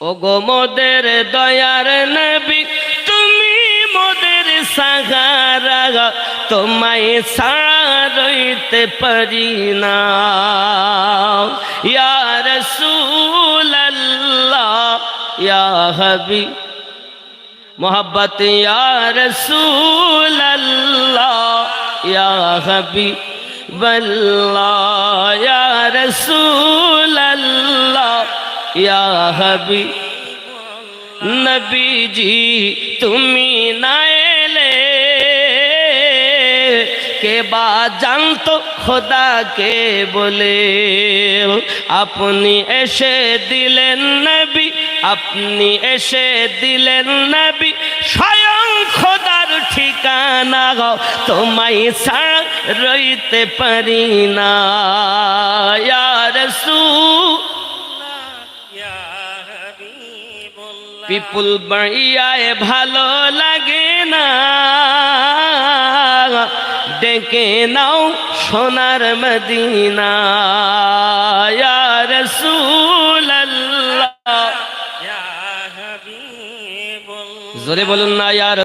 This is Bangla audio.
ওগো মোদের দয়ার নবী তুমি মোদের সাহারা, তোমায় ছাড়া রইতে পারি না। ইয়া রাসূলুল্লাহ ইয়া হাবিব মোহাব্বত, ইয়া রাসূলুল্লাহ ইয়া হাবিবাল্লাহ, ইয়া রাসূলুল্লাহ ইয়া হাবিব। নবীজি তুমি না এলে কে বা জানতো খোদাকে বলে, আপনি এসে দিলেন নবী, আপনি এসে দিলেন নবী, স্বয়ং খোদার ঠিকানা, তোমায় ছাড়া রইতে পারি না। ইয়া রাসূল পিপুল বাড়িয়ায় ভালো লাগে না, ডেকে নাও সোনার মদিনা। ইয়া রাসূলুল্লাহ, জোরে বলুন না ইয়া